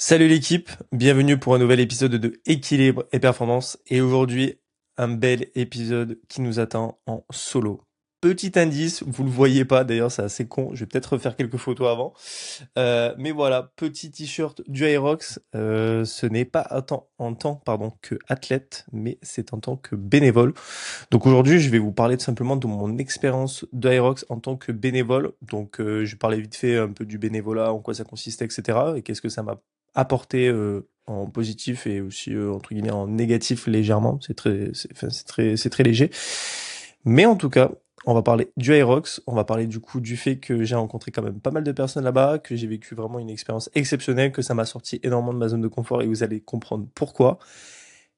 Salut l'équipe, bienvenue pour un nouvel épisode de Équilibre et Performance. Et aujourd'hui, un bel épisode qui nous attend en solo. Petit indice, vous le voyez pas, d'ailleurs c'est assez con, je vais peut-être refaire quelques photos avant. Mais voilà, petit t-shirt du Aerox, ce n'est pas en tant que athlète, mais c'est en tant que bénévole. Donc aujourd'hui, je vais vous parler tout simplement de mon expérience de Aerox en tant que bénévole. Donc je vais parler vite fait un peu du bénévolat, en quoi ça consistait, etc. Et qu'est-ce que ça m'a apporté en positif et aussi entre guillemets en négatif légèrement. C'est très léger. Mais en tout cas, on va parler du Aerox. On va parler du coup du fait que j'ai rencontré quand même pas mal de personnes là-bas, que j'ai vécu vraiment une expérience exceptionnelle, que ça m'a sorti énormément de ma zone de confort et vous allez comprendre pourquoi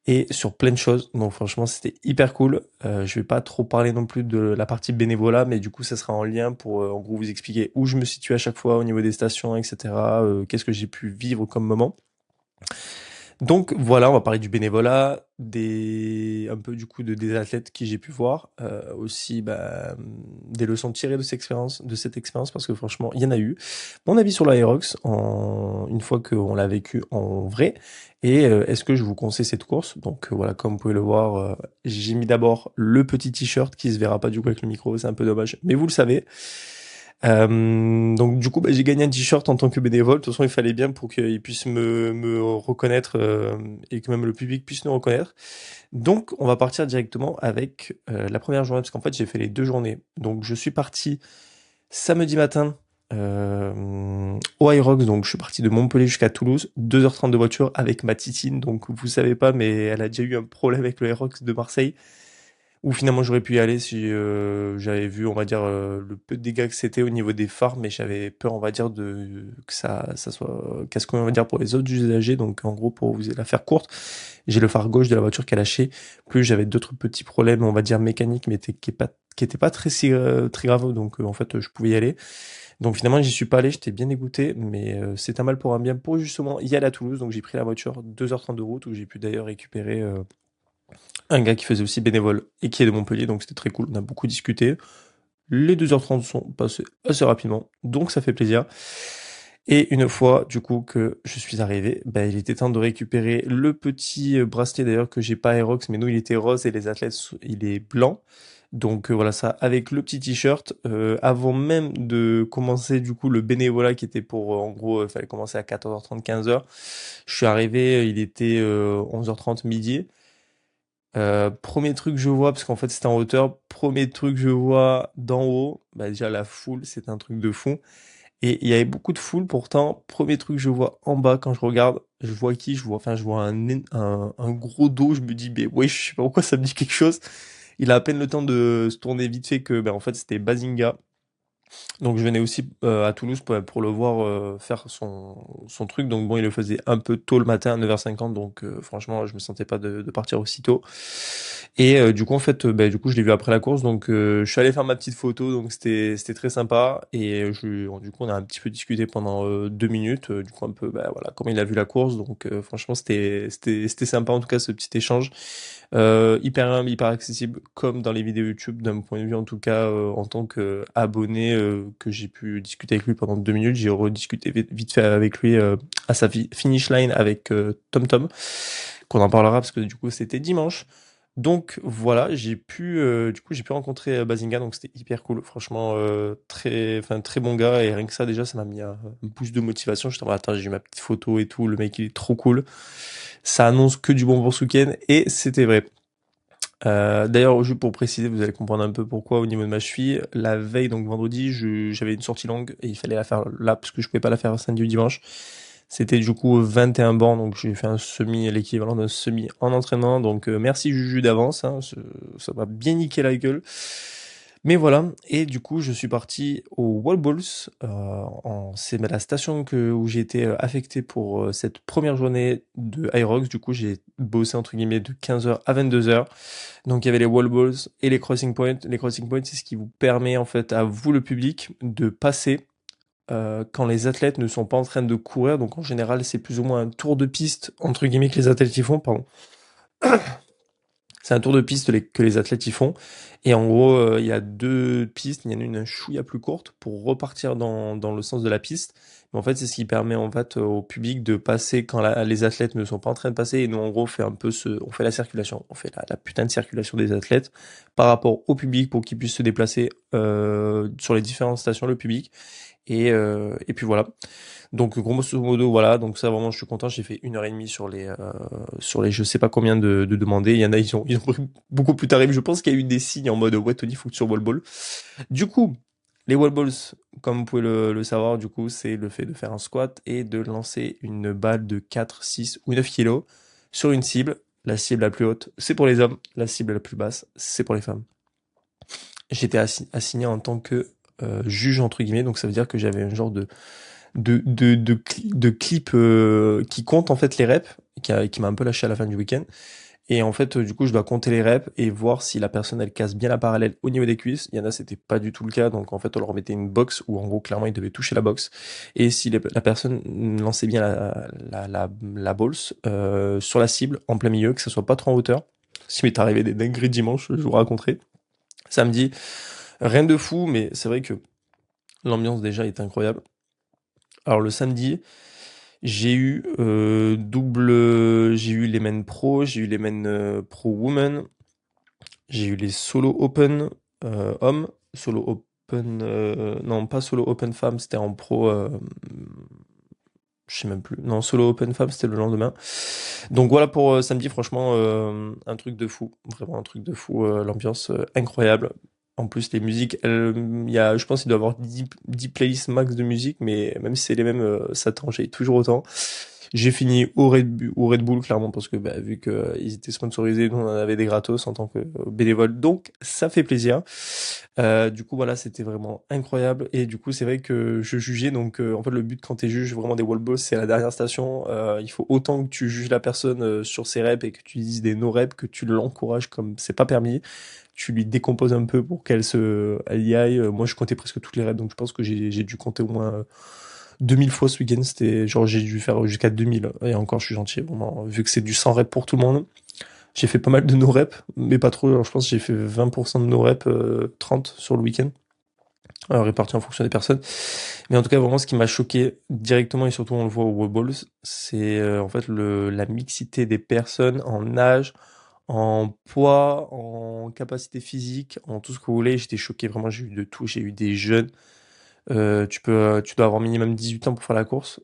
et sur plein de choses. Donc franchement, c'était hyper cool. Je vais pas trop parler non plus de la partie bénévolat, mais du coup, ça sera en lien pour en gros vous expliquer où je me situe à chaque fois au niveau des stations, etc. Qu'est-ce que j'ai pu vivre comme moment. Donc voilà, on va parler du bénévolat, un peu du coup des athlètes qui j'ai pu voir, aussi des leçons tirées de cette expérience, parce que franchement, il y en a eu. Mon avis sur l'Aerox, une fois qu'on l'a vécu en vrai, et est-ce que je vous conseille cette course? Donc voilà, comme vous pouvez le voir, j'ai mis d'abord le petit t-shirt qui se verra pas du coup avec le micro, c'est un peu dommage, mais vous le savez. Donc du coup, j'ai gagné un t-shirt en tant que bénévole. De toute façon, il fallait bien pour qu'ils puissent me reconnaître et que même le public puisse nous reconnaître. Donc, on va partir directement avec la première journée, parce qu'en fait, j'ai fait les 2 journées. Donc, je suis parti samedi matin au Irox. Donc, je suis parti de Montpellier jusqu'à Toulouse, 2h30 de voiture avec ma titine. Donc, vous savez pas, mais elle a déjà eu un problème avec le Irox de Marseille. Ou finalement j'aurais pu y aller si j'avais vu, on va dire, le peu de dégâts que c'était au niveau des phares, mais j'avais peur, on va dire, que ça soit casse-couille, on va dire, pour les autres usagers. Donc en gros, pour vous la faire courte, j'ai le phare gauche de la voiture qui a lâché. Plus j'avais d'autres petits problèmes, on va dire, mécaniques, mais qui étaient pas très graves. Donc en fait, je pouvais y aller. Donc finalement, j'y suis pas allé, j'étais bien dégoûté, mais c'est un mal pour un bien pour justement y aller à Toulouse. Donc j'ai pris la voiture 2h30 de route où j'ai pu d'ailleurs récupérer un gars qui faisait aussi bénévole et qui est de Montpellier, donc c'était très cool. On a beaucoup discuté. Les 2h30 sont passées assez rapidement, donc ça fait plaisir. Et une fois, du coup, que je suis arrivé, il était temps de récupérer le petit bracelet d'ailleurs que j'ai pas Aerox, mais nous il était rose et les athlètes, il est blanc. Donc voilà ça, avec le petit t-shirt, avant même de commencer du coup le bénévolat qui était pour, en gros, il fallait commencer à 14h30, 15h. Je suis arrivé, il était 11h30, midi. Premier truc que je vois, parce qu'en fait c'était en hauteur, premier truc que je vois d'en haut, déjà la foule, c'est un truc de fou. Et il y avait beaucoup de foule, pourtant, premier truc que je vois en bas quand je regarde, je vois qui? Je vois un gros dos, je me dis, mais ouais, je sais pas pourquoi ça me dit quelque chose. Il a à peine le temps de se tourner vite fait que, en fait, c'était Bazinga. Donc je venais aussi à Toulouse pour le voir faire son truc. Donc bon, il le faisait un peu tôt le matin à 9h50. Donc franchement, je me sentais pas de partir aussitôt. Et du coup, en fait, du coup, je l'ai vu après la course. Donc je suis allé faire ma petite photo. Donc c'était très sympa. Et du coup, on a un petit peu discuté pendant 2 minutes. Du coup, un peu, voilà, comment il a vu la course. Donc franchement, c'était sympa en tout cas ce petit échange. Hyper humble, hyper accessible, comme dans les vidéos YouTube, d'un point de vue en tout cas, en tant qu'abonné, que j'ai pu discuter avec lui pendant 2 minutes. J'ai rediscuté vite fait avec lui à sa finish line avec TomTom, qu'on en parlera parce que du coup c'était dimanche. Donc voilà, j'ai pu rencontrer Bazinga, donc c'était hyper cool. Franchement, très bon gars et rien que ça déjà, ça m'a mis un boost de motivation. J'étais en mode, attends, j'ai eu ma petite photo et tout, le mec il est trop cool. Ça annonce que du bon pour ce week-end et c'était vrai. D'ailleurs, juste pour préciser, vous allez comprendre un peu pourquoi au niveau de ma cheville. La veille, donc vendredi, j'avais une sortie longue et il fallait la faire là parce que je pouvais pas la faire samedi ou dimanche. C'était du coup 21 bancs, donc j'ai fait un semi, l'équivalent d'un semi en entraînement. Donc merci Juju d'avance, hein, ça m'a bien niqué la gueule. Mais voilà, et du coup je suis parti au Wall Balls. C'est la station où j'ai été affecté pour cette première journée de Hyrox. Du coup j'ai bossé entre guillemets de 15h à 22h. Donc il y avait les wall balls et les crossing points. Les crossing points, c'est ce qui vous permet en fait à vous le public de passer quand les athlètes ne sont pas en train de courir. Donc en général, c'est plus ou moins un tour de piste entre guillemets que les athlètes y font. Pardon. C'est un tour de piste que les athlètes y font. Et en gros, il y a deux pistes. Il y en a une un chouïa plus courte pour repartir dans le sens de la piste. Mais en fait, c'est ce qui permet en fait au public de passer quand les athlètes ne sont pas en train de passer. Et nous, en gros, on fait la circulation, on fait la putain de circulation des athlètes par rapport au public pour qu'ils puissent se déplacer sur les différentes stations, le public. Et puis voilà. Donc grosso modo voilà, donc ça vraiment je suis content, j'ai fait 1 heure et demie sur les je sais pas combien de demandés. Il y en a ils ont pris beaucoup plus tard. Je pense qu'il y a eu des signes en mode ouais Tony faut que tu wall ball. Du coup, les wall balls, comme vous pouvez le savoir, du coup, c'est le fait de faire un squat et de lancer une balle de 4, 6 ou 9 kilos sur une cible. La cible la plus haute, c'est pour les hommes, la cible la plus basse, c'est pour les femmes. J'étais assigné en tant que juge entre guillemets, donc ça veut dire que j'avais un genre de clip qui compte en fait les reps, qui m'a un peu lâché à la fin du week-end. Et en fait, du coup, je dois compter les reps et voir si la personne elle casse bien la parallèle au niveau des cuisses. Il y en a, c'était pas du tout le cas, donc en fait, on leur mettait une box où en gros, clairement, ils devaient toucher la box. Et si la personne lançait bien la balls sur la cible en plein milieu, que ça soit pas trop en hauteur. Si m'est arrivé des dingueries dimanche, je vous raconterai. Samedi, rien de fou, mais c'est vrai que l'ambiance déjà est incroyable. Alors le samedi, j'ai eu les men pro, j'ai eu les men pro woman, j'ai eu les solo open hommes, solo open non pas solo open femmes, c'était en pro je sais même plus. Non, solo open femmes, c'était le lendemain. Donc voilà pour samedi, franchement un truc de fou, vraiment un truc de fou, l'ambiance incroyable. En plus, les musiques, je pense qu'il doit y avoir 10 playlists max de musique, mais même si c'est les mêmes, ça tangeait toujours autant. J'ai fini au Red Bull, clairement, parce que bah, vu qu'ils étaient sponsorisés, nous on en avait des gratos en tant que bénévole, donc ça fait plaisir. Du coup, voilà, c'était vraiment incroyable. Et du coup, c'est vrai que je jugeais, donc en fait, le but quand tu juges vraiment des wall balls, c'est à la dernière station. Il faut autant que tu juges la personne sur ses reps et que tu dises des no-reps, que tu l'encourages comme c'est pas permis. Tu lui décomposes un peu pour elle y aille. Moi, je comptais presque toutes les reps, donc je pense que j'ai dû compter au moins 2000 fois ce week-end. C'était genre, j'ai dû faire jusqu'à 2000. Et encore, je suis gentil, vraiment. Vu que c'est du 100 reps pour tout le monde, j'ai fait pas mal de no-reps, mais pas trop. Alors, je pense que j'ai fait 20% de no-reps, 30 sur le week-end, répartis en fonction des personnes. Mais en tout cas, vraiment, ce qui m'a choqué directement, et surtout on le voit au World Balls, c'est en fait la mixité des personnes en âge, en poids, en capacité physique, en tout ce que vous voulez. J'étais choqué, vraiment, j'ai eu de tout. J'ai eu des jeunes. Tu dois avoir minimum 18 ans pour faire la course,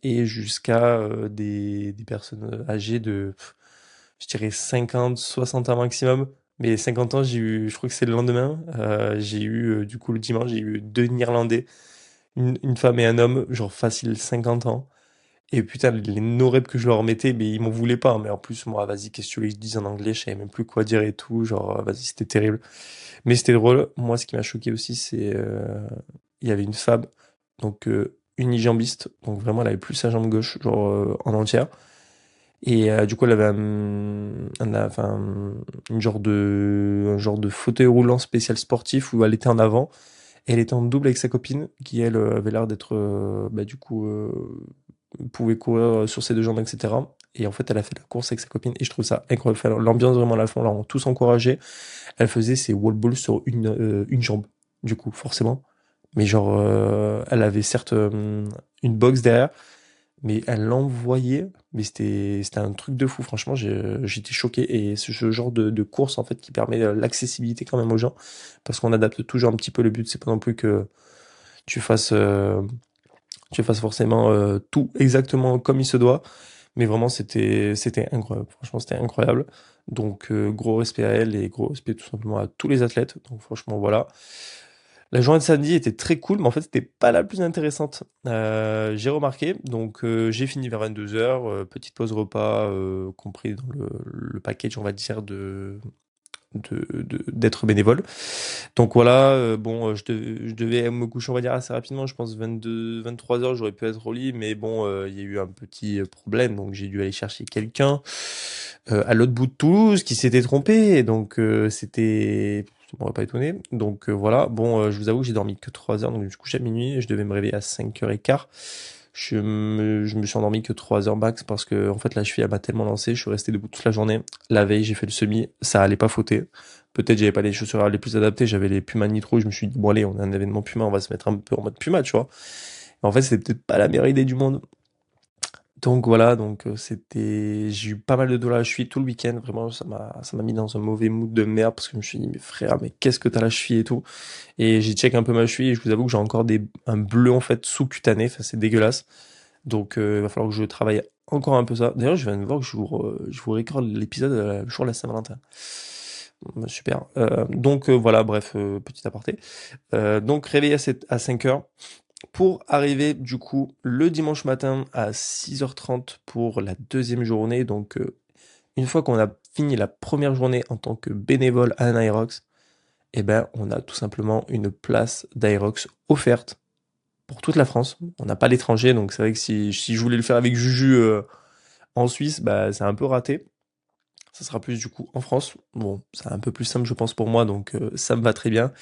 et jusqu'à des personnes âgées de, je dirais 50, 60 ans maximum. Mais 50 ans, je crois que c'est le lendemain. J'ai eu, du coup, le dimanche, j'ai eu 2 Néerlandais, une femme et un homme, genre facile 50 ans. Et putain, les no-reps que je leur mettais, mais ils m'en voulaient pas. Mais en plus, moi, vas-y, qu'est-ce que tu veux que je dise en anglais? Je savais même plus quoi dire et tout. Genre, vas-y, c'était terrible. Mais c'était drôle. Moi, ce qui m'a choqué aussi, c'est il y avait une femme, donc unijambiste, donc vraiment, elle avait plus sa jambe gauche, genre en entière. Et du coup, elle avait enfin, un genre de fauteuil roulant spécial sportif où elle était en avant. Et elle était en double avec sa copine, qui elle avait l'air d'être, bah, du coup, pouvait courir sur ses deux jambes, etc. Et en fait, elle a fait la course avec sa copine, et je trouve ça incroyable. Enfin, l'ambiance vraiment à la fin, là, on tous encouragé. Elle faisait ses wall balls sur une jambe, du coup, forcément. Mais genre, elle avait certes une box derrière, mais elle l'envoyait. Mais c'était un truc de fou, franchement, j'étais choqué. Et ce genre de course, en fait, qui permet l'accessibilité quand même aux gens, parce qu'on adapte toujours un petit peu le but. C'est pas non plus que tu fasses, euh, tu fasses forcément tout exactement comme il se doit. Mais vraiment, c'était incroyable. Franchement, c'était incroyable. Donc, gros respect à elle et gros respect tout simplement à tous les athlètes. Donc, franchement, voilà. La journée de samedi était très cool, mais en fait, c'était pas la plus intéressante. J'ai remarqué. Donc, j'ai fini vers 22 h, petite pause repas, compris dans le package, on va dire, d'être bénévole. Donc voilà, bon, je devais me coucher, on va dire, assez rapidement. Je pense 22, 23 h, j'aurais pu être au lit, mais bon, il y a eu un petit problème, donc j'ai dû aller chercher quelqu'un à l'autre bout de Toulouse qui s'était trompé, et donc ça m'aurait pas étonné. Donc voilà, bon, je vous avoue que j'ai dormi que 3 heures, donc je me suis couché à minuit et je devais me réveiller à 5h15. Je me suis endormi que 3 heures max parce que en fait la cheville elle m'a tellement lancé, je suis resté debout toute la journée. La veille j'ai fait le semi, ça allait pas fauter. Peut-être j'avais pas les chaussures les plus adaptées, j'avais les Puma Nitro, je me suis dit bon allez, on a un événement Puma, on va se mettre un peu en mode Puma, tu vois. En fait, c'était peut-être pas la meilleure idée du monde. Donc voilà, j'ai eu pas mal de douleurs à la cheville tout le week-end. Vraiment, ça m'a mis dans un mauvais mood de merde parce que je me suis dit, mais frère, mais qu'est-ce que t'as la cheville et tout. Et j'ai check un peu ma cheville et je vous avoue que j'ai encore un bleu en fait sous-cutané. Enfin, c'est dégueulasse. Donc, il va falloir que je travaille encore un peu ça. D'ailleurs, je viens de voir que je vous recorde l'épisode le jour de la Saint-Valentin. Super. Voilà, bref, petit aparté. Donc, réveillé à 5 heures pour arriver du coup le dimanche matin à 6h30 pour la deuxième journée. Donc, une fois qu'on a fini la première journée en tant que bénévole à un Aerox, eh ben, on a tout simplement une place d'Aerox offerte pour toute la France. On n'a pas l'étranger, donc c'est vrai que si je voulais le faire avec Juju en Suisse, bah, c'est un peu raté. Ça sera plus du coup en France. Bon, c'est un peu plus simple, je pense, pour moi, donc ça me va très bien.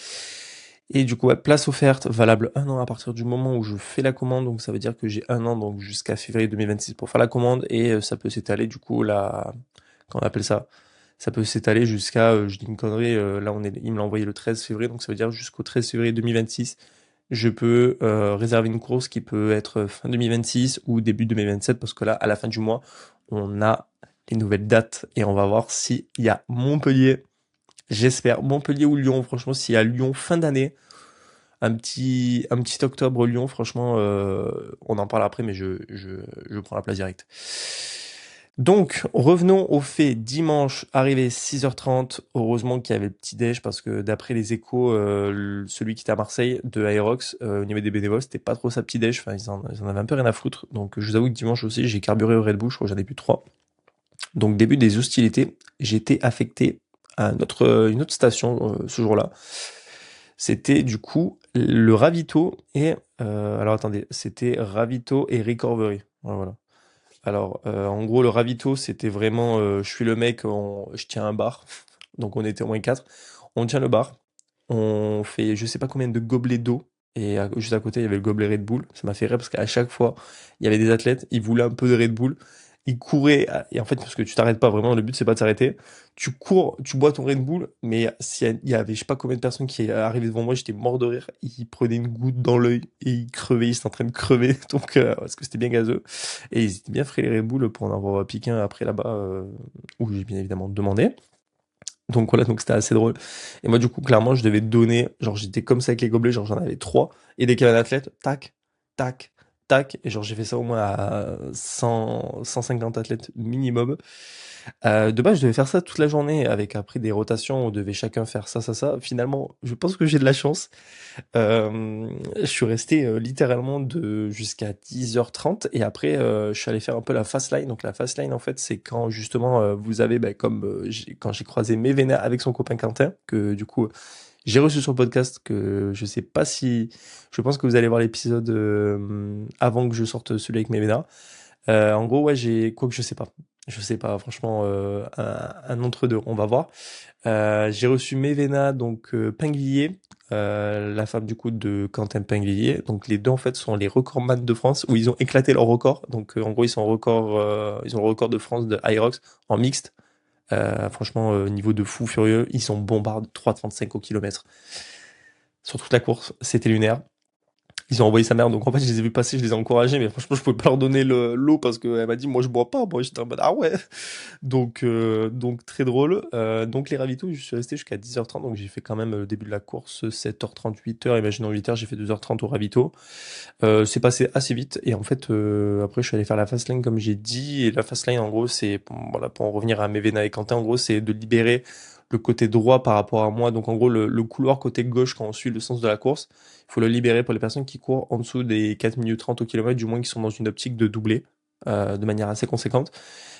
Et du coup, ouais, place offerte, valable 1 an à partir du moment où je fais la commande. Donc ça veut dire que j'ai 1 an, donc jusqu'à février 2026 pour faire la commande. Et ça peut s'étaler du coup Comment on appelle ça? Ça peut s'étaler jusqu'à, je dis une connerie, là il me l'a envoyé le 13 février, donc ça veut dire jusqu'au 13 février 2026, je peux réserver une course qui peut être fin 2026 ou début 2027, parce que là, à la fin du mois, on a les nouvelles dates et on va voir s'il y a Montpellier, j'espère, Montpellier ou Lyon, franchement, s'il y a Lyon fin d'année, un petit octobre Lyon, franchement, on en parle après, mais je prends la place directe. Donc, revenons au fait dimanche, arrivé 6h30. Heureusement qu'il y avait le petit déj parce que d'après les échos, celui qui était à Marseille de Aerox, au niveau des bénévoles, c'était pas trop sa petit déj. Enfin, ils en avaient un peu rien à foutre. Donc, je vous avoue que dimanche aussi, j'ai carburé au Red Bull. Je crois que j'en ai bu 3. Donc, début des hostilités, j'ai été affecté à une autre station ce jour-là. C'était du coup le Ravito alors attendez, c'était Ravito et Ricorvery. Voilà. Alors, en gros, le ravito, c'était vraiment, je suis le mec, je tiens un bar, donc on était au moins 4. On tient le bar, on fait je sais pas combien de gobelets d'eau, et juste à côté, il y avait le gobelet Red Bull. Ça m'a fait rire parce qu'à chaque fois, il y avait des athlètes, ils voulaient un peu de Red Bull, ils couraient, et en fait, parce que tu t'arrêtes pas vraiment, le but c'est pas de s'arrêter. Tu cours, tu bois ton Red Bull, mais s'il y avait je sais pas combien de personnes qui arrivaient devant moi, j'étais mort de rire. Ils prenaient une goutte dans l'œil et ils crevaient, ils étaient en train de crever, donc parce que c'était bien gazeux. Et ils étaient bien frais les Red Bull pour en avoir piqué un après là-bas, où j'ai bien évidemment demandé. Donc voilà, donc c'était assez drôle. Et moi, du coup, clairement, je devais donner, genre j'étais comme ça avec les gobelets, genre j'en avais 3. Et dès qu'il y avait un athlète, tac, tac, tac. Et genre j'ai fait ça au moins à 100, 150 athlètes minimum. De base, je devais faire ça toute la journée avec après des rotations, on devait chacun faire ça, ça, ça. Finalement, je pense que j'ai de la chance. Je suis resté littéralement jusqu'à 10h30 et après je suis allé faire un peu la fast line. Donc la fast line en fait c'est quand justement vous avez comme quand j'ai croisé Mevena avec son copain Quentin que du coup j'ai reçu sur le podcast que je sais pas si je pense que vous allez voir l'épisode avant que je sorte celui avec Mevena. En gros ouais j'ai quoi que je sais pas franchement un entre deux on va voir. J'ai reçu Mevena, donc Pinguillier, la femme du coup de Quentin Pinguillier. Donc les deux en fait sont les recordman de France où ils ont éclaté leur record. Donc en gros ils ont le record de France de Hyrox en mixte. Franchement niveau de fou furieux, ils sont bombardes 3,35 au kilomètre sur toute la course. C'était lunaire. Ils ont envoyé sa mère, donc en fait je les ai vus passer, je les ai encouragés, mais franchement je pouvais pas leur donner l'eau parce qu'elle m'a dit moi je bois pas, moi j'étais en mode ah ouais. Donc très drôle. Donc les ravitaux, je suis resté jusqu'à 10h30, donc j'ai fait quand même le début de la course 7h30, 8h, imaginons 8h, j'ai fait 2h30 au ravito. C'est passé assez vite, et en fait après je suis allé faire la fast lane comme j'ai dit, et la fast lane en gros c'est, voilà, pour en revenir à Mevena et Quentin, en gros c'est de libérer le côté droit par rapport à moi, donc en gros le couloir côté gauche quand on suit le sens de la course, il faut le libérer pour les personnes qui courent en dessous des 4 minutes 30 au kilomètre, du moins qui sont dans une optique de doubler de manière assez conséquente.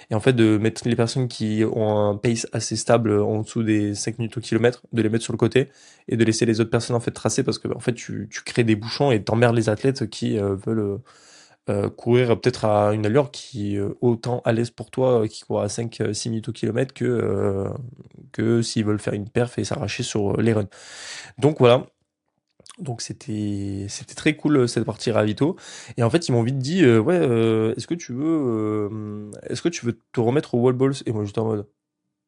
Et en fait, de mettre les personnes qui ont un pace assez stable en dessous des 5 minutes au kilomètre, de les mettre sur le côté et de laisser les autres personnes en fait tracer parce que en fait tu crées des bouchons et t'emmerdes les athlètes qui veulent courir peut-être à une allure qui est autant à l'aise pour toi qui court à 5 6 minutes au kilomètre que s'ils veulent faire une perf et s'arracher sur les runs. Donc voilà, donc c'était très cool cette partie ravito. Et en fait ils m'ont vite dit ouais est-ce que tu veux te remettre au wall balls? Et moi j'étais en mode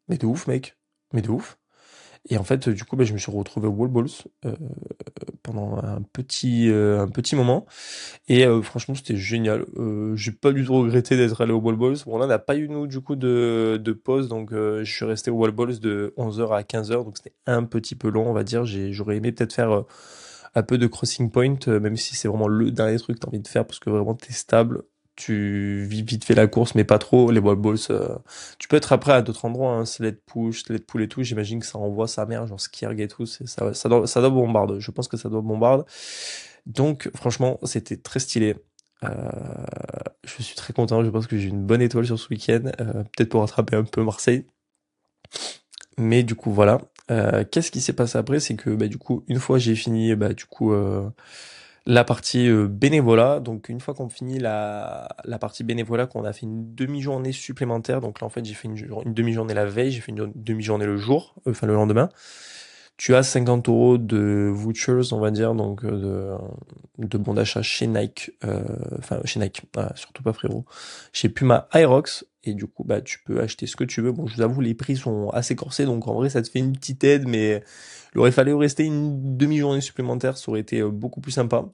mais de ouf mec, mais de ouf. Et en fait, du coup, je me suis retrouvé au wall balls euh, pendant un petit moment. Et franchement, c'était génial. J'ai pas du tout regretté d'être allé au wall balls. Bon, là, on n'a pas eu, nous, du coup, de pause. Donc, je suis resté au wall balls de 11 heures à 15 heures. Donc, c'était un petit peu long, on va dire. J'aurais aimé peut-être faire un peu de crossing point, même si c'est vraiment le dernier truc que t'as envie de faire parce que vraiment, t'es stable. Tu vis vite fait la course, mais pas trop. Les wall balls, tu peux être après à d'autres endroits, hein, sled push, sled pull et tout. J'imagine que ça envoie sa mère, genre skierg et tout. Ça doit bombarder. Je pense que ça doit bombarder. Donc, franchement, c'était très stylé. Euh, je suis très content. Je pense que j'ai une bonne étoile sur ce week-end. Peut-être pour rattraper un peu Marseille. Mais du coup, voilà. Qu'est-ce qui s'est passé après? C'est que, du coup, une fois j'ai fini, la partie bénévolat. Donc, une fois qu'on finit la partie bénévolat, qu'on a fait une demi-journée supplémentaire. Donc là, en fait, j'ai fait une demi-journée la veille, j'ai fait une demi-journée le jour, enfin le lendemain. Tu as 50 euros de vouchers, on va dire, donc de bons d'achat chez Nike, enfin chez Nike, surtout pas frérot, chez Puma Aerox, et du coup tu peux acheter ce que tu veux. Bon, je vous avoue, les prix sont assez corsés, donc en vrai ça te fait une petite aide, mais il aurait fallu rester une demi-journée supplémentaire, ça aurait été beaucoup plus sympa.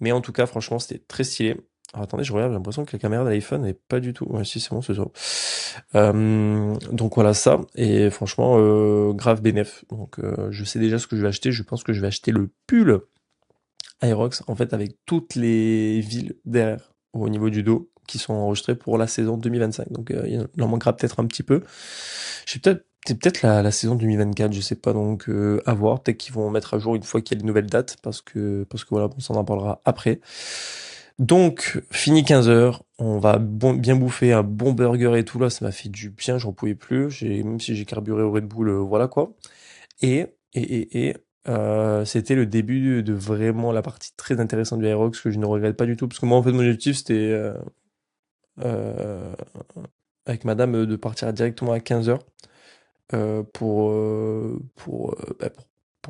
Mais en tout cas, franchement, c'était très stylé. Alors, attendez, je regarde, j'ai l'impression que la caméra de l'iPhone n'est pas du tout. Ouais, si, c'est bon, c'est ça. Donc voilà ça. Et franchement, grave bénéf. Donc je sais déjà ce que je vais acheter. Je pense que je vais acheter le pull Aerox, en fait, avec toutes les villes derrière, au niveau du dos, qui sont enregistrées pour la saison 2025. Donc il en manquera peut-être un petit peu. C'est peut-être la saison 2024, je sais pas. Donc à voir. Peut-être qu'ils vont mettre à jour une fois qu'il y a les nouvelles dates, parce que voilà, bon, ça on en parlera après. Donc, fini 15 heures, on va bien bouffer un bon burger et tout là, ça m'a fait du bien, j'en pouvais plus. Même si j'ai carburé au Red Bull, voilà quoi. Et c'était le début de vraiment la partie très intéressante du Aerox que je ne regrette pas du tout, parce que moi en fait mon objectif c'était euh, avec madame de partir directement à 15 heures pour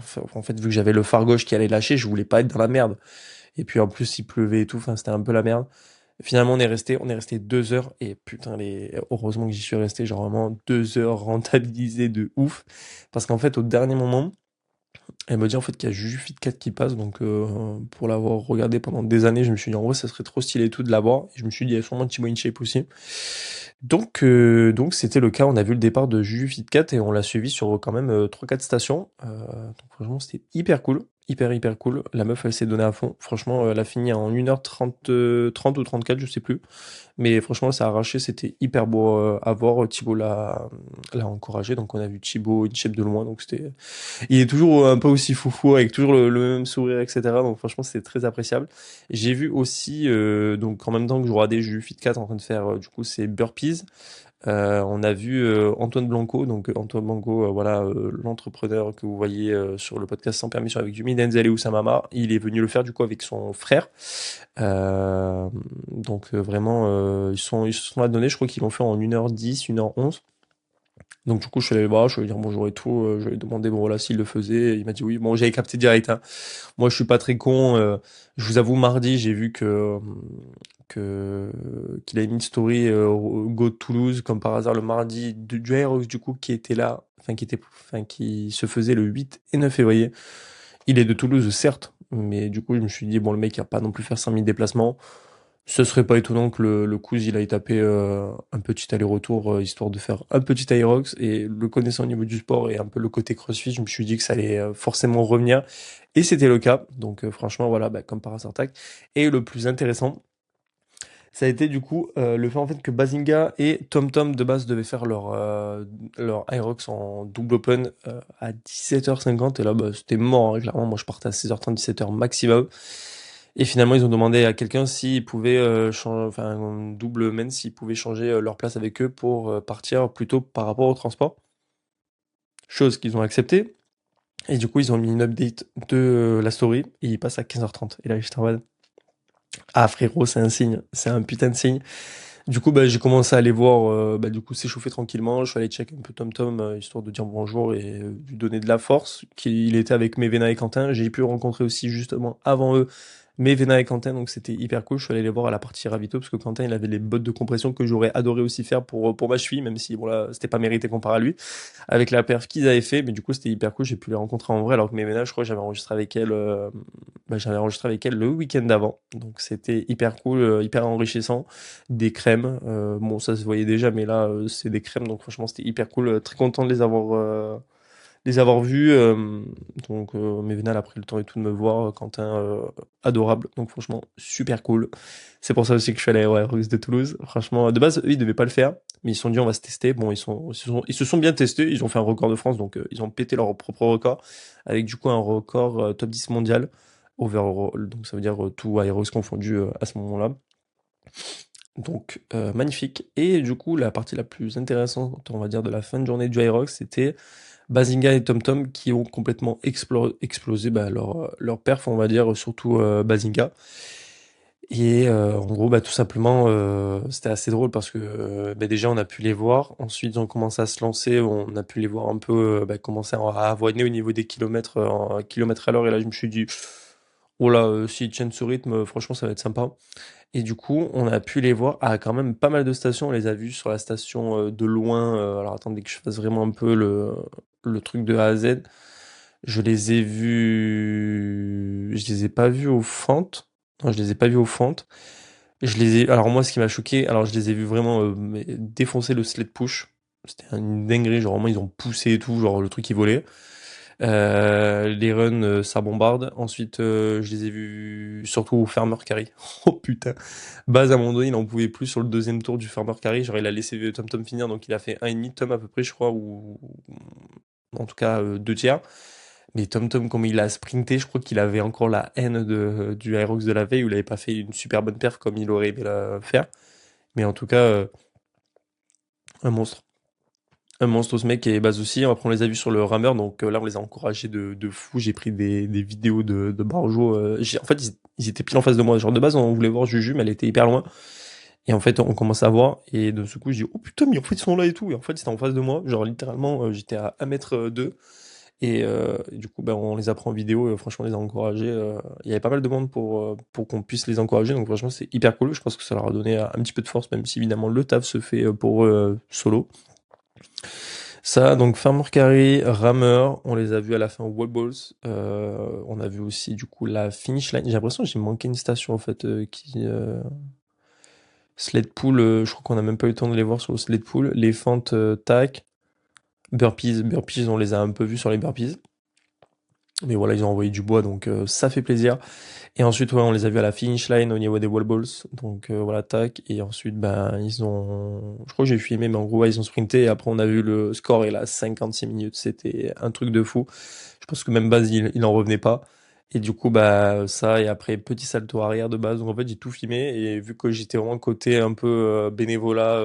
faire, en fait, vu que j'avais le phare gauche qui allait lâcher, je voulais pas être dans la merde. Et puis en plus il pleuvait et tout, enfin c'était un peu la merde. Finalement on est resté 2 heures et putain heureusement que j'y suis resté, genre vraiment 2 heures rentabilisées de ouf. Parce qu'en fait au dernier moment, elle me dit en fait qu'il y a Juju Fit 4 qui passe, donc pour l'avoir regardé pendant des années, je me suis dit en vrai ça serait trop stylé et tout de l'avoir. Et je me suis dit il y a sûrement Thibaut InShape aussi. Donc c'était le cas, on a vu le départ de Juju Fit 4 et on l'a suivi sur quand même 3-4 stations. Donc franchement c'était hyper cool, hyper cool. La meuf elle s'est donnée à fond. Franchement elle a fini en 1h30, 30 ou 34, je sais plus. Mais franchement, ça a arraché, c'était hyper beau à voir. Thibaut l'a encouragé, donc on a vu Thibaut InShape de loin, donc il est toujours un peu aussi foufou, avec toujours le même sourire, etc. Donc franchement, c'était très appréciable. J'ai vu aussi, donc en même temps que je regardais, j'ai vu Fit 4 en train de faire, du coup, ses burpees. On a vu Antoine Blanco, donc Antoine Blanco, voilà, l'entrepreneur que vous voyez sur le podcast Sans Permission avec Jimmy Denzel et Oussama Mar. Il est venu le faire du coup avec son frère. Donc vraiment, ils se sont adonnés, je crois qu'ils l'ont fait en 1h10, 1h11. Donc du coup, je suis allé le voir, je lui ai dit bonjour et tout, je lui ai demandé bon voilà s'il le faisait, il m'a dit oui. Bon, j'avais capté direct, hein. Moi, je suis pas très con. Je vous avoue, mardi, j'ai vu que qu'il avait mis une story Go de Toulouse, comme par hasard le mardi du Aerox du coup qui était là, enfin qui se faisait le 8 et 9 février. Il est de Toulouse, certes, mais du coup, je me suis dit bon, le mec il a pas non plus faire 5000 déplacements. Ce serait pas étonnant que le Kouz il aille taper un petit aller-retour histoire de faire un petit Aerox, et le connaissant au niveau du sport et un peu le côté CrossFit, je me suis dit que ça allait forcément revenir et c'était le cas. Donc franchement voilà, comme par hasard tac. Et le plus intéressant, ça a été du coup le fait en fait que Bazinga et TomTom de base devaient faire leur Aerox en double open à 17h50, et là c'était mort, hein. Clairement moi je partais à 16h30, 17h maximum. Et finalement, ils ont demandé à quelqu'un s'ils pouvaient changer, enfin, un double men, s'ils pouvaient changer leur place avec eux pour partir plutôt par rapport au transport. Chose qu'ils ont acceptée. Et du coup, ils ont mis une update de la story et ils passent à 15h30. Et là, j'étais en mode, ah frérot, c'est un signe. C'est un putain de signe. Du coup, j'ai commencé à aller voir, du coup, s'échauffer tranquillement. Je suis allé check un peu TomTom, histoire de dire bonjour et lui donner de la force. Qu'il était avec Mevena et Quentin. J'ai pu rencontrer aussi, justement, avant eux, Mais Vena et Quentin, donc c'était hyper cool. Je suis allé les voir à la partie ravito parce que Quentin, il avait les bottes de compression que j'aurais adoré aussi faire pour ma cheville, même si bon là, c'était pas mérité comparé à lui, avec la perf qu'ils avaient fait. Mais du coup, c'était hyper cool. J'ai pu les rencontrer en vrai, alors que mes Vena, je crois que j'avais enregistré avec elle le week-end d'avant. Donc c'était hyper cool, hyper enrichissant. Des crèmes, bon, ça se voyait déjà, mais là, c'est des crèmes, donc franchement, c'était hyper cool. Très content de les avoir vus. Donc, Mévenal a pris le temps et tout de me voir. Quentin, adorable. Donc, franchement, super cool. C'est pour ça aussi que je suis allé ouais, Rux de Toulouse. Franchement, de base, eux, ils devaient pas le faire. Mais ils se sont dit, on va se tester. Bon, ils se sont bien testés. Ils ont fait un record de France. Donc, ils ont pété leur propre record. Avec du coup un record top 10 mondial. Overall. Donc, ça veut dire tout Aerox confondu à ce moment-là. Donc, magnifique. Et du coup, la partie la plus intéressante, on va dire, de la fin de journée du Aerox, c'était Bazinga et TomTom qui ont complètement explosé bah, leur perf, on va dire, surtout Bazinga. Et en gros, bah, tout simplement, c'était assez drôle parce que bah, déjà, on a pu les voir. Ensuite, ils ont commencé à se lancer. On a pu les voir un peu bah, commencer à avoiner au niveau des kilomètres, en kilomètres à l'heure. Et là, je me suis dit, oh là, s'ils tiennent ce rythme, franchement, ça va être sympa. Et du coup, on a pu les voir à quand même pas mal de stations. On les a vus sur la station de loin. Alors attendez que je fasse vraiment un peu le truc de A à Z. Je les ai vus. Je les ai pas vus au Fentes. Non, je les ai pas vus au Fentes. Je les ai. Alors moi, ce qui m'a choqué, alors je les ai vus vraiment défoncer le sled push. C'était une dinguerie. Genre vraiment, ils ont poussé et tout. Genre le truc qui volait. Les runs, ça bombarde. Ensuite, je les ai vus surtout au Farmer Carry. Oh putain. Baz, à un moment donné, il en pouvait plus sur le deuxième tour du Farmer Carry. Genre, il a laissé Tom Tom finir, donc il a fait 1,5 Tom à peu près, je crois, ou en tout cas 2 tiers. Mais Tom Tom, comme il a sprinté, je crois qu'il avait encore la haine du Aerox de la veille où il avait pas fait une super bonne perf comme il aurait aimé la faire. Mais en tout cas, un monstre. Un monstre ce mec et Baz aussi. Après, on les a vus sur le rameur, donc là, on les a encouragés de fou. J'ai pris des vidéos de Barjo. En fait, ils étaient pile en face de moi. Genre, de base, on voulait voir Juju, mais elle était hyper loin. Et en fait, on commence à voir. Et de ce coup, je dis, oh putain, mais en fait, ils sont là et tout. Et en fait, c'était en face de moi. Genre, littéralement, j'étais à 1 mètre d'eux. Et du coup, ben, on les a pris en vidéo. Et franchement, on les a encouragés. Il y avait pas mal de monde pour qu'on puisse les encourager. Donc, franchement, c'est hyper cool. Je pense que ça leur a donné un petit peu de force, même si évidemment, le taf se fait pour eux solo. Ça, donc Farmer Carry, Rameur, on les a vus à la fin au Wall Balls. On a vu aussi du coup la finish line. J'ai l'impression que j'ai manqué une station en fait Sled Pool, je crois qu'on a même pas eu le temps de les voir sur le Sled Pool. Les fentes tac. Burpees, on les a un peu vus sur les burpees. Mais voilà, ils ont envoyé du bois, donc ça fait plaisir. Et ensuite, ouais, on les a vus à la finish line au niveau des wall balls. Donc voilà, tac. Et ensuite, ben, ils ont. Je crois que j'ai filmé, mais en gros, ouais, ils ont sprinté. Et après, on a vu le score, et là, 56 minutes. C'était un truc de fou. Je pense que même Baz, il en revenait pas. Et du coup, bah, ça, et après, petit salto arrière de base. Donc en fait, j'ai tout filmé. Et vu que j'étais vraiment côté un peu bénévolat,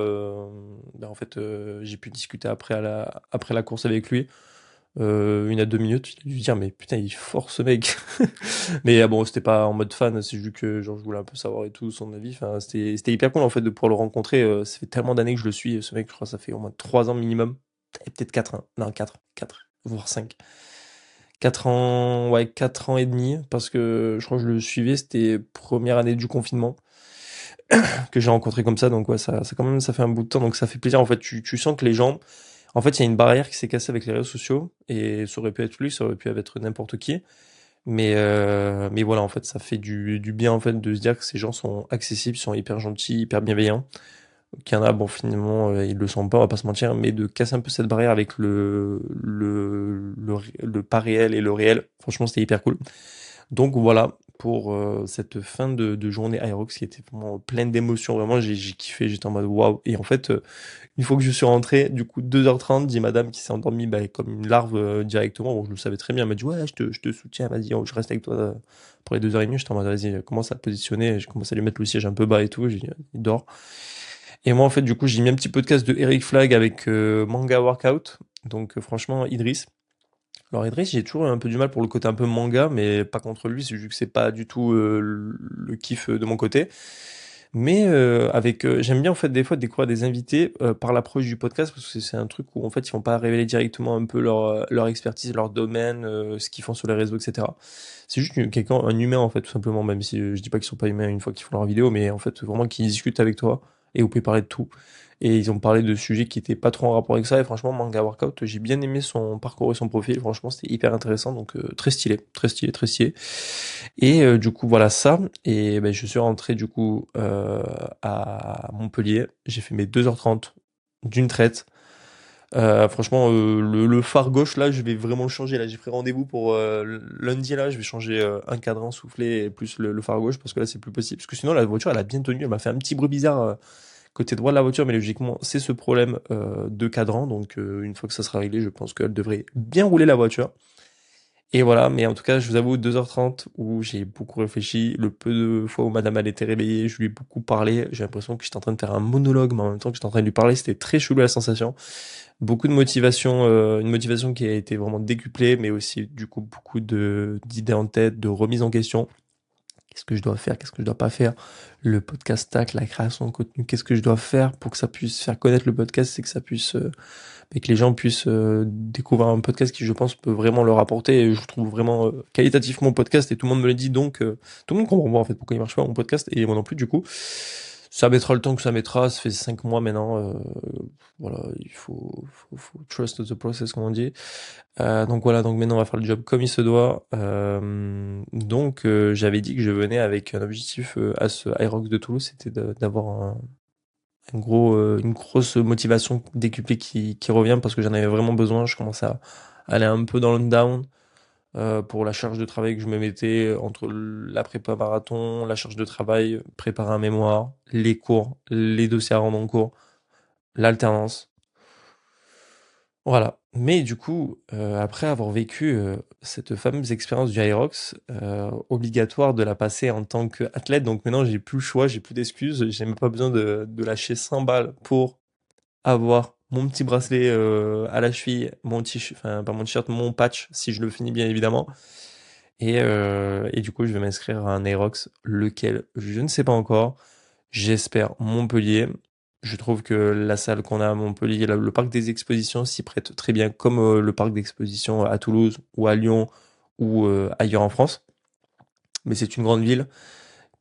ben, en fait, j'ai pu discuter après la course avec lui. 1 à 2 minutes, il a dû se dire mais putain il est fort ce mec. Mais bon c'était pas en mode fan, c'est juste que genre je voulais un peu savoir et tout son avis. Enfin c'était hyper cool en fait de pouvoir le rencontrer. Ça fait tellement d'années que je le suis ce mec, je crois que ça fait au moins 3 ans minimum. Et peut-être 4 ans. Non 4 voire 5. 4 ans, ouais 4 ans et demi parce que je crois que je le suivais, c'était première année du confinement que j'ai rencontré comme ça, donc ouais ça quand même ça fait un bout de temps, donc ça fait plaisir en fait. Tu sens que les gens, en fait, il y a une barrière qui s'est cassée avec les réseaux sociaux et ça aurait pu être lui, ça aurait pu être n'importe qui. Mais voilà, en fait, ça fait du bien en fait de se dire que ces gens sont accessibles, sont hyper gentils, hyper bienveillants. Qu'il y en a, bon, finalement, ils le sont pas, on va pas se mentir, mais de casser un peu cette barrière avec le pas réel et le réel, franchement, c'était hyper cool. Donc voilà pour cette fin de journée Aerox qui était vraiment pleine d'émotions. Vraiment, j'ai kiffé, j'étais en mode waouh. Et en fait, une fois que je suis rentré, du coup, 2h30, dit madame qui s'est endormie bah, comme une larve directement. Bon, je le savais très bien. Elle m'a dit ouais, je te soutiens. Elle m'a dit oh, je reste avec toi pour les 2h30. J'étais en mode vas-y, commence à te positionner. Je commence à lui mettre le siège un peu bas et tout. J'ai dit il dort. Et moi, en fait, du coup, j'ai mis un petit podcast de Eric Flag avec Manga Workout. Donc, franchement, Idriss. Alors Idriss, j'ai toujours un peu du mal pour le côté un peu manga, mais pas contre lui, c'est juste que c'est pas du tout le kiff de mon côté. Mais j'aime bien en fait des fois découvrir des invités par l'approche du podcast parce que c'est un truc où en fait ils vont pas révéler directement un peu leur expertise, leur domaine, ce qu'ils font sur les réseaux, etc. C'est juste quelqu'un, un humain en fait tout simplement, même si je dis pas qu'ils sont pas humains une fois qu'ils font leur vidéo, mais en fait vraiment qu'ils discutent avec toi et vous pouvez parler de tout. Et ils ont parlé de sujets qui étaient pas trop en rapport avec ça et franchement Manga Workout, j'ai bien aimé son parcours et son profil, franchement c'était hyper intéressant donc très stylé, très stylé, très stylé. Et du coup, voilà ça. Et ben, je suis rentré du coup à Montpellier. J'ai fait mes 2h30 d'une traite. Franchement, le phare gauche, là, je vais vraiment le changer. Là, j'ai pris rendez-vous pour lundi, là. Je vais changer un cadran soufflé et plus le phare gauche parce que là, c'est plus possible. Parce que sinon, la voiture, elle a bien tenu. Elle m'a fait un petit bruit bizarre côté droit de la voiture, mais logiquement, c'est ce problème de cadran. Donc, une fois que ça sera réglé, je pense qu'elle devrait bien rouler la voiture. Et voilà, mais en tout cas, je vous avoue, 2h30 où j'ai beaucoup réfléchi, le peu de fois où madame elle était réveillée, je lui ai beaucoup parlé, j'ai l'impression que j'étais en train de faire un monologue, mais en même temps que j'étais en train de lui parler, c'était très chelou la sensation. Beaucoup de motivation, une motivation qui a été vraiment décuplée, mais aussi du coup beaucoup de d'idées en tête, de remise en question. Qu'est-ce que je dois faire? Qu'est-ce que je dois pas faire? Le podcast stack, la création de contenu, qu'est-ce que je dois faire pour que ça puisse faire connaître le podcast, c'est que ça puisse et que les gens puissent découvrir un podcast qui, je pense, peut vraiment leur apporter. Et je trouve vraiment qualitatif mon podcast et tout le monde me le dit, donc tout le monde comprend pas en fait pourquoi il marche pas mon podcast et moi non plus du coup. Ça mettra le temps que ça mettra, ça fait 5 mois maintenant. Voilà, faut trust the process, comme on dit. Donc voilà, donc maintenant on va faire le job comme il se doit. Donc j'avais dit que je venais avec un objectif à ce Irox de Toulouse, c'était d'avoir une grosse motivation décuplée qui revient parce que j'en avais vraiment besoin. Je commençais à aller un peu dans le down pour la charge de travail que je me mettais entre la prépa marathon, la charge de travail, préparer un mémoire, les cours, les dossiers à rendre en cours, l'alternance. Voilà. Mais du coup, après avoir vécu cette fameuse expérience du Hyrox, obligatoire de la passer en tant qu'athlète, donc maintenant j'ai plus le choix, j'ai plus d'excuses, j'ai même pas besoin de lâcher 100 balles pour avoir mon petit bracelet à la cheville, mon t-shirt, enfin pas mon t-shirt, mon patch, si je le finis bien évidemment. Et du coup, je vais m'inscrire à un Aerox, lequel je ne sais pas encore. J'espère Montpellier. Je trouve que la salle qu'on a à Montpellier, le parc des expositions s'y prête très bien, comme le parc d'exposition à Toulouse ou à Lyon ou ailleurs en France. Mais c'est une grande ville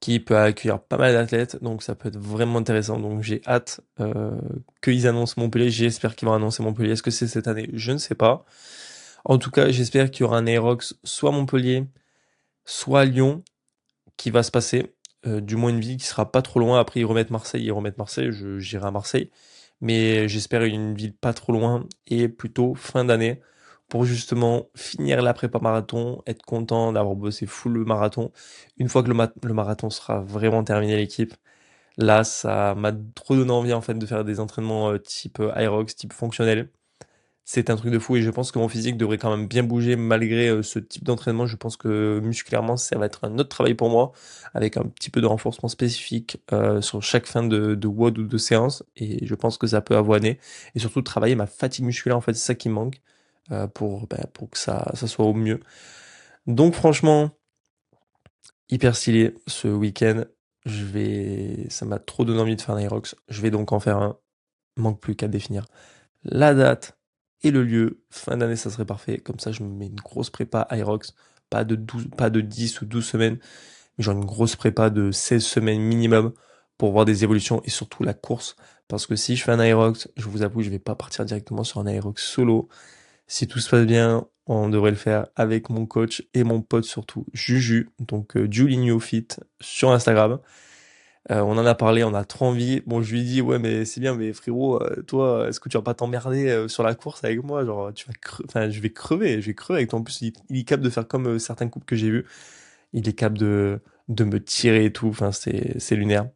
qui peut accueillir pas mal d'athlètes, donc ça peut être vraiment intéressant. Donc j'ai hâte qu'ils annoncent Montpellier. J'espère qu'ils vont annoncer Montpellier. Est-ce que c'est cette année? Je ne sais pas. En tout cas, j'espère qu'il y aura un Aerox soit à Montpellier, soit à Lyon, qui va se passer. Du moins une ville qui sera pas trop loin. Après, ils remettent Marseille, j'irai à Marseille. Mais j'espère une ville pas trop loin et plutôt fin d'année pour justement finir la prépa marathon, être content d'avoir bossé full le marathon. Une fois que le marathon sera vraiment terminé, l'équipe, là, ça m'a trop donné envie en fait de faire des entraînements type Aerox, type fonctionnel. C'est un truc de fou et je pense que mon physique devrait quand même bien bouger malgré ce type d'entraînement. Je pense que musculairement, ça va être un autre travail pour moi avec un petit peu de renforcement spécifique sur chaque fin de WOD ou de séance et je pense que ça peut avoiner et surtout travailler ma fatigue musculaire en fait, c'est ça qui me manque pour que ça soit au mieux. Donc franchement, hyper stylé ce week-end. Ça m'a trop donné envie de faire un Aerox. Je vais donc en faire un. Manque plus qu'à définir la date et le lieu. Fin d'année, ça serait parfait. Comme ça, je me mets une grosse prépa Irox. Pas de 10 ou 12 semaines, mais genre une grosse prépa de 16 semaines minimum pour voir des évolutions et surtout la course. Parce que si je fais un Irox, je vous avoue, je vais pas partir directement sur un Irox solo. Si tout se passe bien, on devrait le faire avec mon coach et mon pote surtout, Juju, donc Julinho Fit sur Instagram. On en a parlé, on a trop envie. Bon, je lui ai dit, ouais, mais c'est bien, mais frérot, toi, est-ce que tu vas pas t'emmerder sur la course avec moi? Genre, enfin, je vais crever avec toi. En plus, il est capable de faire comme certains couples que j'ai vus. Il est capable de me tirer et tout. Enfin, c'est lunaire.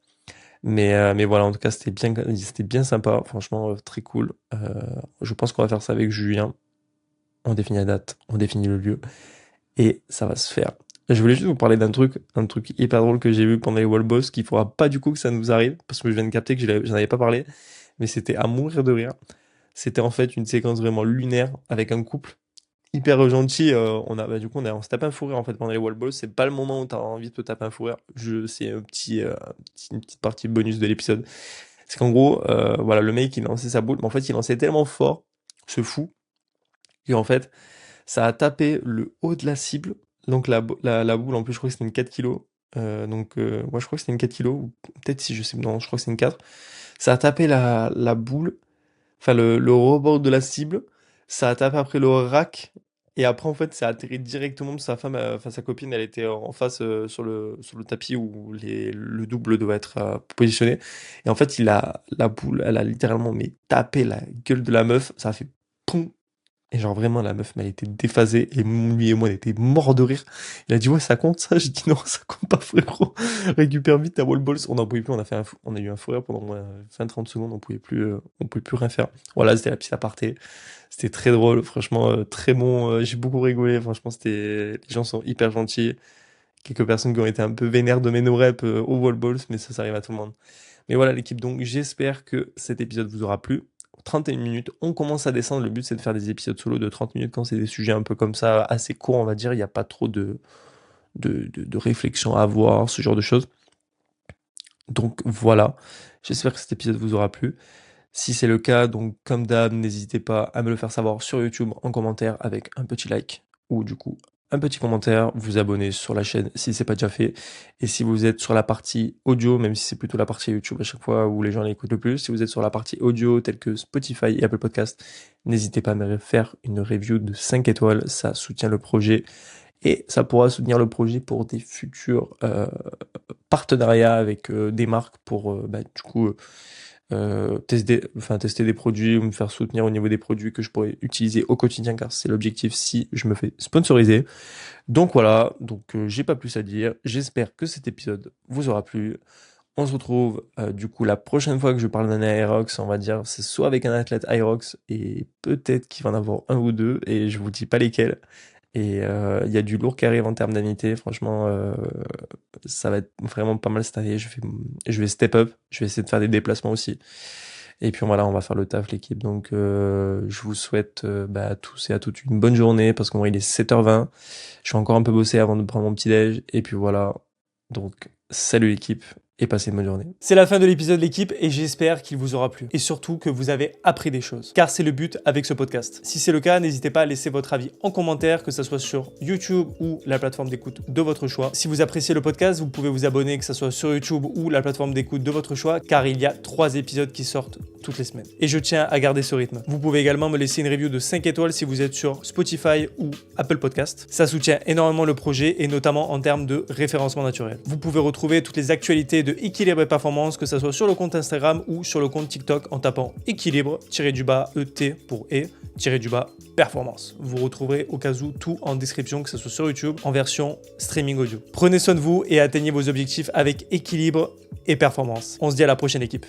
Mais voilà, en tout cas, c'était bien sympa. Franchement, très cool. Je pense qu'on va faire ça avec Julien. On définit la date, on définit le lieu et ça va se faire. Je voulais juste vous parler un truc hyper drôle que j'ai vu pendant les Wall Boss, qu'il faudra pas du coup que ça nous arrive, parce que je viens de capter que j'en avais pas parlé, mais c'était à mourir de rire. C'était en fait une séquence vraiment lunaire avec un couple. hyper gentil. Du coup, on se tape un fou rire en fait pendant les wall balls. C'est pas le moment où t'as envie de te taper un fou rire. C'est une petite partie bonus de l'épisode. C'est qu'en gros, voilà, le mec il lançait sa boule, mais en fait il lançait tellement fort, ce fou, et en fait ça a tapé le haut de la cible. Donc la boule, en plus je crois que c'était une 4 kilos. Moi je crois que c'était une 4 kilos, ou peut-être si je sais, non, je crois que c'est une 4. Ça a tapé la boule, enfin le rebord de la cible, ça a tapé après le rack, et après en fait ça a atterri directement de sa femme, enfin sa copine, elle était en face sur le tapis où le double doit être positionné. Et en fait la boule, elle a littéralement mais tapé la gueule de la meuf, ça a fait POUM. Et genre vraiment la meuf, mais elle était déphasée, et lui et moi on était morts de rire. Il a dit ouais ça compte ça, j'ai dit non ça compte pas frérot, récupère vite ta wall balls. On en pouvait plus, on a eu un fou rire pendant 20-30 secondes, on pouvait plus rien faire. Voilà, c'était la petite aparté, c'était très drôle, franchement très bon, j'ai beaucoup rigolé, franchement les gens sont hyper gentils. Quelques personnes qui ont été un peu vénères de mes no-reps au wall balls, mais ça arrive à tout le monde. Mais voilà l'équipe, donc j'espère que cet épisode vous aura plu. 31 minutes, on commence à descendre, le but c'est de faire des épisodes solo de 30 minutes quand c'est des sujets un peu comme ça, assez courts on va dire, il n'y a pas trop de réflexion à avoir, ce genre de choses. Donc voilà, j'espère que cet épisode vous aura plu. Si c'est le cas, donc comme d'hab, n'hésitez pas à me le faire savoir sur YouTube en commentaire avec un petit like, ou du coup un petit commentaire, vous abonner sur la chaîne si c'est pas déjà fait. Et si vous êtes sur la partie audio, même si c'est plutôt la partie YouTube à chaque fois où les gens l'écoutent le plus, si vous êtes sur la partie audio telle que Spotify et Apple Podcast, n'hésitez pas à me faire une review de 5 étoiles, ça soutient le projet et ça pourra soutenir le projet pour des futurs partenariats avec des marques pour du coup tester des produits ou me faire soutenir au niveau des produits que je pourrais utiliser au quotidien car c'est l'objectif si je me fais sponsoriser. Donc voilà, j'ai pas plus à dire. J'espère que cet épisode vous aura plu. On se retrouve du coup la prochaine fois que je parle d'un Aerox, on va dire, c'est soit avec un athlète Aerox et peut-être qu'il va en avoir un ou deux et je vous dis pas lesquels. Et il y a du lourd qui arrive en termes d'anité. Franchement, ça va être vraiment pas mal cette année. Je vais step up. Je vais essayer de faire des déplacements aussi. Et puis voilà, on va faire le taf, l'équipe. Donc, je vous souhaite à tous et à toutes une bonne journée parce qu'il est 7h20. Je suis encore un peu bossé avant de prendre mon petit déj. Et puis voilà. Donc, salut l'équipe et passez une bonne journée. C'est la fin de l'épisode l'équipe et j'espère qu'il vous aura plu. Et surtout que vous avez appris des choses. Car c'est le but avec ce podcast. Si c'est le cas, n'hésitez pas à laisser votre avis en commentaire, que ce soit sur YouTube ou la plateforme d'écoute de votre choix. Si vous appréciez le podcast, vous pouvez vous abonner, que ce soit sur YouTube ou la plateforme d'écoute de votre choix, car il y a 3 épisodes qui sortent toutes les semaines. Et je tiens à garder ce rythme. Vous pouvez également me laisser une review de 5 étoiles si vous êtes sur Spotify ou Apple Podcast. Ça soutient énormément le projet et notamment en termes de référencement naturel. Vous pouvez retrouver toutes les actualités de Équilibre et Performance, que ce soit sur le compte Instagram ou sur le compte TikTok en tapant équilibre-ET pour performance. Vous retrouverez au cas où tout en description, que ce soit sur YouTube en version streaming audio. Prenez soin de vous et atteignez vos objectifs avec équilibre et performance. On se dit à la prochaine équipe.